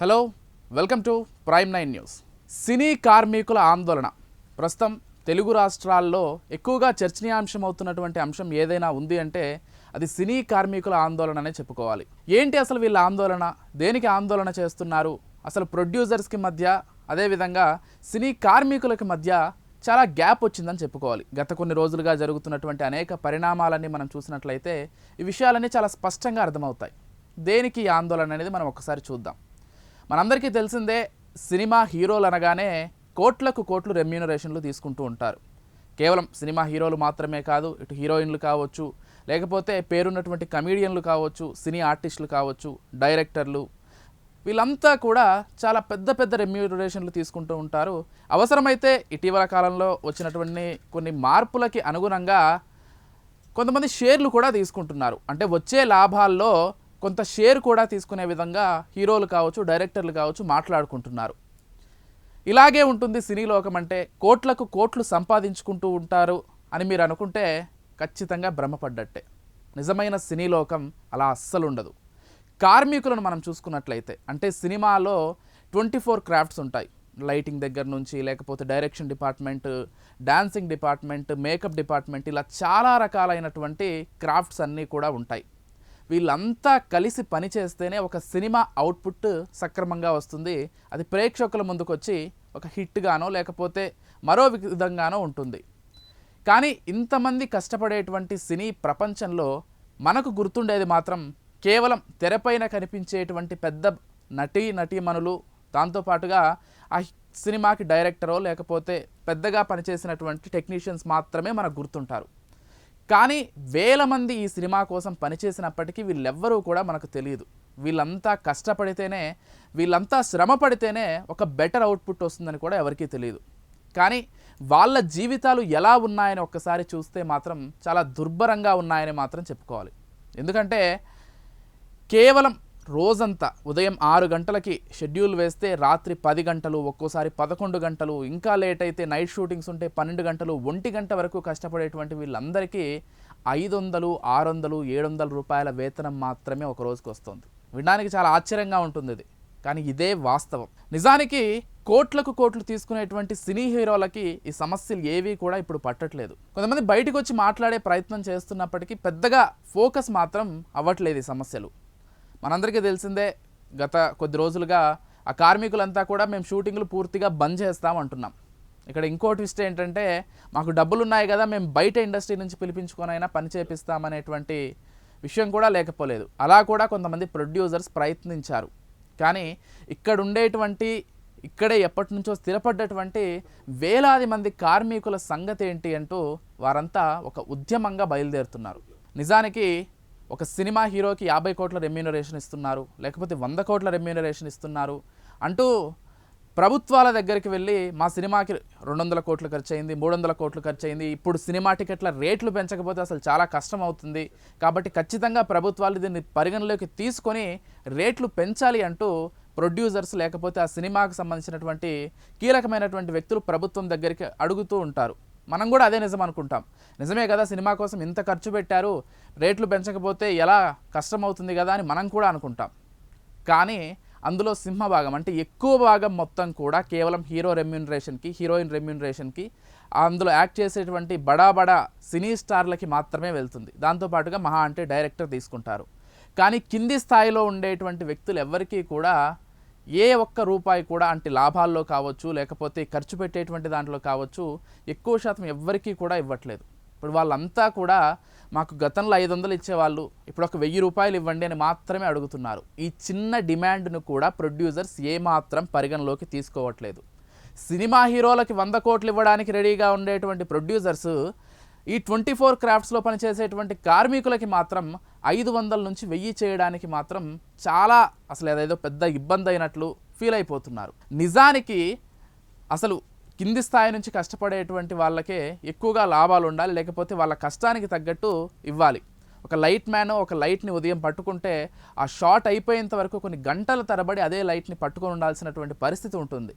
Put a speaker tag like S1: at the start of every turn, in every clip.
S1: Hello welcome to Prime 9 news. సినీ కార్మికుల ఆందోళన ప్రస్తుతం తెలుగు రాష్ట్రాల్లో ఎక్కువగా చర్చనీయాంశం అవుతున్నటువంటి అంశం ఏదైనా ఉంది అంటే అది సినీ కార్మికుల ఆందోళన అనే చెప్పుకోవాలి. ఏంటి అసలు వీళ్ళ ఆందోళన, దేనికి ఆందోళన చేస్తున్నారు, అసలు ప్రొడ్యూసర్స్కి మధ్య అదేవిధంగా సినీ కార్మికులకి మధ్య చాలా గ్యాప్ వచ్చిందని చెప్పుకోవాలి. గత కొన్ని రోజులుగా జరుగుతున్నటువంటి అనేక పరిణామాలన్నీ మనం చూసినట్లయితే ఈ విషయాలన్నీ చాలా స్పష్టంగా అర్థమవుతాయి. దేనికి ఈ ఆందోళన అనేది మనం ఒకసారి చూద్దాం. మనందరికీ తెలిసిందే, సినిమా హీరోలు అనగానే కోట్లకు కోట్లు రెమ్యూనరేషన్లు తీసుకుంటూ ఉంటారు. కేవలం సినిమా హీరోలు మాత్రమే కాదు, ఇటు హీరోయిన్లు కావచ్చు, లేకపోతే పేరున్నటువంటి కమీడియన్లు కావచ్చు, సినీ ఆర్టిస్టులు కావచ్చు, డైరెక్టర్లు, వీళ్ళంతా కూడా చాలా పెద్ద పెద్ద రెమ్యూనరేషన్లు తీసుకుంటూ ఉంటారు. అవసరమైతే ఇటీవల కాలంలో వచ్చినటువంటి కొన్ని మార్పులకి అనుగుణంగా కొంతమంది షేర్లు కూడా తీసుకుంటున్నారు. అంటే వచ్చే లాభాల్లో కొంత షేర్ కూడా తీసుకునే విధంగా హీరోలు కావచ్చు, డైరెక్టర్లు కావచ్చు మాట్లాడుకుంటున్నారు. ఇలాగే ఉంటుంది సినీ లోకం అంటే, కోట్లకు కోట్లు సంపాదించుకుంటూ ఉంటారు అని మీరు అనుకుంటే ఖచ్చితంగా భ్రమపడ్డట్టే. నిజమైన సినీ లోకం అలా అస్సలు ఉండదు. కార్మికులను మనం చూసుకున్నట్లయితే, అంటే సినిమాలో 24 క్రాఫ్ట్స్ ఉంటాయి. లైటింగ్ దగ్గర నుంచి, లేకపోతే direction department, dancing department, makeup department, ఇలా చాలా రకాలైనటువంటి క్రాఫ్ట్స్ అన్నీ కూడా ఉంటాయి. వీళ్ళంతా కలిసి పనిచేస్తేనే ఒక సినిమా అవుట్పుట్ సక్రమంగా వస్తుంది. అది ప్రేక్షకుల ముందుకు వచ్చి ఒక హిట్గానో లేకపోతే మరో విధంగానో ఉంటుంది. కానీ ఇంతమంది కష్టపడేటువంటి సినీ ప్రపంచంలో మనకు గుర్తుండేది మాత్రం కేవలం తెరపైన కనిపించేటువంటి పెద్ద నటీమణులు, దాంతోపాటుగా ఆ సినిమాకి డైరెక్టరో లేకపోతే పెద్దగా పనిచేసినటువంటి టెక్నీషియన్స్ మాత్రమే మనకు గుర్తుంటారు. కానీ వేల మంది ఈ సినిమా కోసం పనిచేసినప్పటికీ వీళ్ళెవ్వరూ కూడా మనకు తెలియదు. వీళ్ళంతా కష్టపడితేనే, వీళ్ళంతా శ్రమ పడితేనే ఒక బెటర్ అవుట్పుట్ వస్తుందని కూడా ఎవరికీ తెలియదు. కానీ వాళ్ళ జీవితాలు ఎలా ఉన్నాయని ఒక్కసారి చూస్తే మాత్రం చాలా దుర్భరంగా ఉన్నాయని మాత్రం చెప్పుకోవాలి. ఎందుకంటే కేవలం రోజంతా ఉదయం 6 గంటలకి షెడ్యూల్ వేస్తే రాత్రి 10 గంటలు, ఒక్కోసారి 11 గంటలు, ఇంకా లేట్ అయితే నైట్ షూటింగ్స్ ఉంటే 12 గంటలు, 1 గంట వరకు కష్టపడేటువంటి వీళ్ళందరికీ 500, 600, 700 రూపాయల వేతనం మాత్రమే ఒక రోజుకి వస్తుంది. వినడానికి చాలా ఆశ్చర్యంగా ఉంటుంది ఇది, కానీ ఇదే వాస్తవం. నిజానికి కోట్లకు కోట్లు తీసుకునేటువంటి సినీ హీరోలకి ఈ సమస్యలు ఏవి కూడా ఇప్పుడు పట్టట్లేదు. కొంతమంది బయటకు వచ్చి మాట్లాడే ప్రయత్నం చేస్తున్నప్పటికీ పెద్దగా ఫోకస్ మాత్రం అవ్వట్లేదు ఈ సమస్యలు. మనందరికీ తెలిసిందే, గత కొద్ది రోజులుగా ఆ కార్మికులంతా కూడా మేము షూటింగ్లు పూర్తిగా బంద్ చేస్తామంటున్నాం. ఇక్కడ ఇంకో ట్విస్ట్ ఏంటంటే, మాకు డబ్బులు ఉన్నాయి కదా, మేము బయట ఇండస్ట్రీ నుంచి పిలిపించుకొనైనా పని చేపిస్తామనేటువంటి విషయం కూడా లేకపోలేదు. అలా కూడా కొంతమంది ప్రొడ్యూసర్స్ ప్రయత్నించారు. కానీ ఇక్కడే ఎప్పటి నుంచో స్థిరపడ్డటువంటి వేలాది మంది కార్మికుల సంగతి ఏంటి అంటూ వారంతా ఒక ఉద్యమంగా బయలుదేరుతున్నారు. నిజానికి ఒక సినిమా హీరోకి 50 కోట్ల రెమ్యూనరేషన్ ఇస్తున్నారు, లేకపోతే 100 కోట్ల రెమ్యూనరేషన్ ఇస్తున్నారు అంటూ ప్రభుత్వాల దగ్గరికి వెళ్ళి మా సినిమాకి 200 కోట్లు ఖర్చు అయింది, 300 కోట్లు ఖర్చు అయింది, ఇప్పుడు సినిమా టికెట్ల రేట్లు పెంచకపోతే అసలు చాలా కష్టం అవుతుంది, కాబట్టి ఖచ్చితంగా ప్రభుత్వాలు దీన్ని పరిగణలోకి తీసుకొని రేట్లు పెంచాలి అంటూ ప్రొడ్యూసర్స్ లేకపోతే ఆ సినిమాకు సంబంధించినటువంటి కీలకమైనటువంటి వ్యక్తులు ప్రభుత్వం దగ్గరికి అడుగుతూ ఉంటారు. మనం కూడా అదే నిజం అనుకుంటాం. నిజమే కదా, సినిమా కోసం ఇంత ఖర్చు పెట్టారు, రేట్లు పెంచకపోతే ఎలా కష్టమవుతుంది కదా అని మనం కూడా అనుకుంటాం. కానీ అందులో సింహభాగం, అంటే ఎక్కువ భాగం మొత్తం కూడా కేవలం హీరో రెమ్యూనరేషన్కి, హీరోయిన్ రెమ్యూనరేషన్కి, అందులో యాక్ట్ చేసేటువంటి బడా సినీ స్టార్లకి మాత్రమే వెళ్తుంది. దాంతోపాటుగా మహా అంటే డైరెక్టర్ తీసుకుంటారు. కానీ కింది స్థాయిలో ఉండేటువంటి వ్యక్తులు ఎవరికీ కూడా ఏ ఒక్క రూపాయి కూడా, అంటే లాభాల్లో కావచ్చు లేకపోతే ఖర్చు పెట్టేటువంటి దాంట్లో కావచ్చు, ఎక్కువ శాతం ఎవ్వరికీ కూడా ఇవ్వట్లేదు. ఇప్పుడు వాళ్ళంతా కూడా మాకు గతంలో 500 ఇచ్చేవాళ్ళు ఇప్పుడు ఒక 1000 రూపాయలు ఇవ్వండి అని మాత్రమే అడుగుతున్నారు. ఈ చిన్న డిమాండ్ను కూడా ప్రొడ్యూసర్స్ ఏమాత్రం పరిగణలోకి తీసుకోవట్లేదు. సినిమా హీరోలకి 100 కోట్లు ఇవ్వడానికి రెడీగా ఉండేటువంటి ప్రొడ్యూసర్స్ ఈ 24 క్రాఫ్ట్స్లో పనిచేసేటువంటి కార్మికులకి మాత్రం 500 నుంచి 1000 చేయడానికి మాత్రం చాలా అసలు ఏదేదో పెద్ద ఇబ్బంది అయినట్లు ఫీల్ అయిపోతున్నారు. నిజానికి అసలు కింది స్థాయి నుంచి కష్టపడేటువంటి వాళ్ళకే ఎక్కువగా లాభాలు ఉండాలి, లేకపోతే వాళ్ళ కష్టానికి తగ్గట్టు ఇవ్వాలి. ఒక లైట్ మ్యాన్ ఒక లైట్ని ఉదయం పట్టుకుంటే ఆ షాట్ అయిపోయేంత వరకు కొన్ని గంటల తరబడి అదే లైట్ని పట్టుకొని ఉండాల్సినటువంటి పరిస్థితి ఉంటుంది.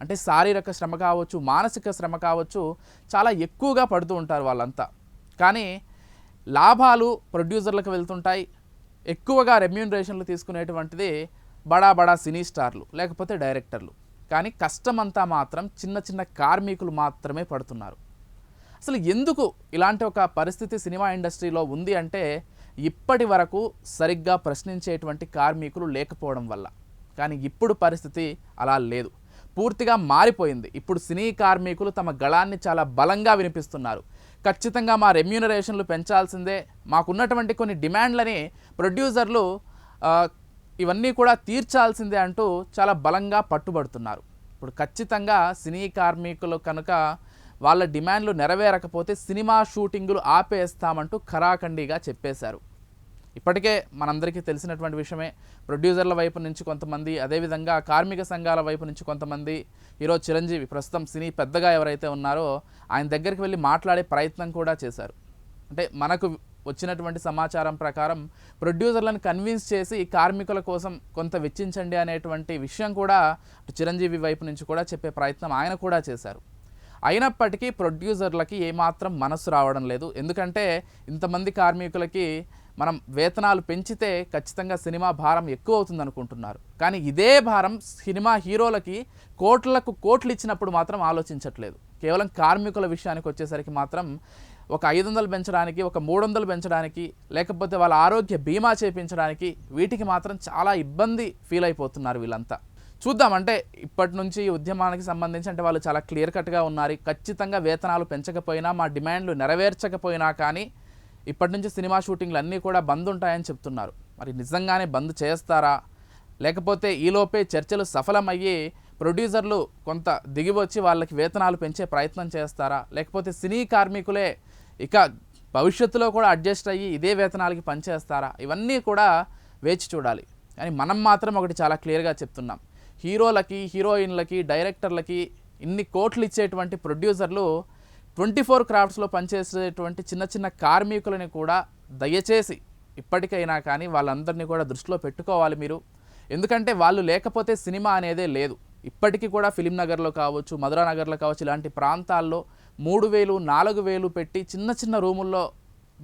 S1: అంటే శారీరక శ్రమ కావచ్చు, మానసిక శ్రమ కావచ్చు, చాలా ఎక్కువగా పడుతూ ఉంటారు వాళ్ళంతా. కానీ లాభాలు ప్రొడ్యూసర్లకు వెళ్తుంటాయి, ఎక్కువగా రెమ్యూనరేషన్లు తీసుకునేటువంటిది బడా బడా సినీ స్టార్లు లేకపోతే డైరెక్టర్లు. కానీ కష్టమంతా మాత్రం చిన్న చిన్న కార్మికులు మాత్రమే పడుతున్నారు. అసలు ఎందుకు ఇలాంటి ఒక పరిస్థితి సినిమా ఇండస్ట్రీలో ఉంది అంటే ఇప్పటి వరకు సరిగ్గా ప్రశ్నించేటువంటి కార్మికులు లేకపోవడం వల్ల. కానీ ఇప్పుడు పరిస్థితి అలా లేదు, పూర్తిగా మారిపోయింది. ఇప్పుడు సినీ కార్మికులు తమ గళాన్ని చాలా బలంగా వినిపిస్తున్నారు. ఖచ్చితంగా మా రెమ్యూనరేషన్లు పెంచాల్సిందే, మాకున్నటువంటి కొన్ని డిమాండ్లని ప్రొడ్యూసర్లు ఇవన్నీ కూడా తీర్చాల్సిందే అంటూ చాలా బలంగా పట్టుబడుతున్నారు. ఇప్పుడు ఖచ్చితంగా సినీ కార్మికులు కనుక వాళ్ళ డిమాండ్లు నెరవేరకపోతే సినిమా షూటింగులు ఆపేస్తామంటూ ఖరాఖండిగా చెప్పేశారు. ఇప్పటికే మనందరికీ తెలిసినటువంటి విషయమే, ప్రొడ్యూసర్ల వైపు నుంచి కొంతమంది, అదేవిధంగా కార్మిక సంఘాల వైపు నుంచి కొంతమంది, హీరో చిరంజీవి ప్రస్తుతం సినీ పెద్దగా ఎవరైతే ఉన్నారో ఆయన దగ్గరికి వెళ్ళి మాట్లాడే ప్రయత్నం కూడా చేశారు. అంటే మనకు వచ్చినటువంటి సమాచారం ప్రకారం ప్రొడ్యూసర్లను కన్విన్స్ చేసి కార్మికుల కోసం కొంత వెచ్చించండి అనేటువంటి విషయం కూడా చిరంజీవి వైపు నుంచి కూడా చెప్పే ప్రయత్నం ఆయన కూడా చేశారు. అయినప్పటికీ ప్రొడ్యూసర్లకి ఏమాత్రం మనసు రావడం లేదు. ఎందుకంటే ఇంతమంది కార్మికులకి మనం వేతనాలు పెంచితే ఖచ్చితంగా సినిమా భారం ఎక్కువ అవుతుంది అనుకుంటున్నారు. కానీ ఇదే భారం సినిమా హీరోలకి కోట్లకు కోట్లు ఇచ్చినప్పుడు మాత్రం ఆలోచించట్లేదు. కేవలం కార్మికుల విషయానికి వచ్చేసరికి మాత్రం ఒక 500 పెంచడానికి, ఒక 300 పెంచడానికి, లేకపోతే వాళ్ళ ఆరోగ్య బీమా చేయించడానికి వీటికి మాత్రం చాలా ఇబ్బంది ఫీల్ అయిపోతున్నారు వీళ్ళంతా. చూద్దాం, అంటే ఇప్పటి నుంచి ఉద్యమానికి సంబంధించి అంటే వాళ్ళు చాలా క్లియర్ కట్గా ఉన్నారు. ఖచ్చితంగా వేతనాలు పెంచకపోయినా, మా డిమాండ్లు నెరవేర్చకపోయినా కానీ ఇప్పటి నుంచి సినిమా షూటింగ్లు అన్నీ కూడా బంద్ ఉంటాయని చెప్తున్నారు. మరి నిజంగానే బంద్ చేస్తారా, లేకపోతే ఈలోపే చర్చలు సఫలమయ్యి ప్రొడ్యూసర్లు కొంత దిగివచ్చి వాళ్ళకి వేతనాలు పెంచే ప్రయత్నం చేస్తారా, లేకపోతే సినీ కార్మికులే ఇక భవిష్యత్తులో కూడా అడ్జస్ట్ అయ్యి ఇదే వేతనాలకి పనిచేస్తారా, ఇవన్నీ కూడా వేచి చూడాలి. కానీ మనం మాత్రం ఒకటి చాలా క్లియర్గా చెప్తున్నాం, హీరోలకి, హీరోయిన్లకి, డైరెక్టర్లకి ఇన్ని కోట్లు ఇచ్చేటువంటి ప్రొడ్యూసర్లు 24 క్రాఫ్ట్స్లో పనిచేసేటువంటి చిన్న చిన్న కార్మికులని కూడా దయచేసి ఇప్పటికైనా కానీ వాళ్ళందరినీ కూడా దృష్టిలో పెట్టుకోవాలి మీరు. ఎందుకంటే వాళ్ళు లేకపోతే సినిమా అనేదే లేదు. ఇప్పటికీ కూడా ఫిలిం నగర్లో కావచ్చు, మధురా నగర్లో కావచ్చు, ఇలాంటి ప్రాంతాల్లో 3000, 4000 పెట్టి చిన్న చిన్న రూముల్లో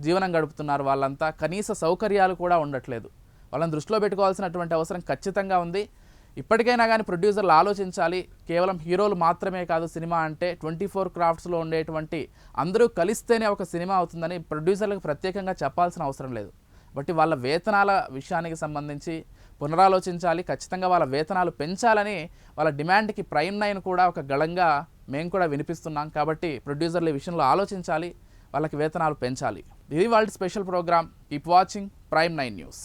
S1: జీవనం గడుపుతున్నారు వాళ్ళంతా. కనీస సౌకర్యాలు కూడా ఉండట్లేదు. వాళ్ళని దృష్టిలో పెట్టుకోవాల్సినటువంటి అవసరం ఖచ్చితంగా ఉంది. ఇప్పటికైనా కానీ ప్రొడ్యూసర్లు ఆలోచించాలి. కేవలం హీరోలు మాత్రమే కాదు సినిమా అంటే, 24 క్రాఫ్ట్స్లో ఉండేటువంటి అందరూ కలిస్తేనే ఒక సినిమా అవుతుందని ప్రొడ్యూసర్లకు ప్రత్యేకంగా చెప్పాల్సిన అవసరం లేదు. బట్ వాళ్ళ వేతనాల విషయానికి సంబంధించి పునరాలోచించాలి. ఖచ్చితంగా వాళ్ళ వేతనాలు పెంచాలని వాళ్ళ డిమాండ్కి ప్రైమ్ 9 కూడా ఒక గళంగా మేము కూడా వినిపిస్తున్నాం. కాబట్టి ప్రొడ్యూసర్లు ఈ విషయంలో ఆలోచించాలి, వాళ్ళకి వేతనాలు పెంచాలి. ఇది వాళ్ళ special program. Keep watching Prime 9 news.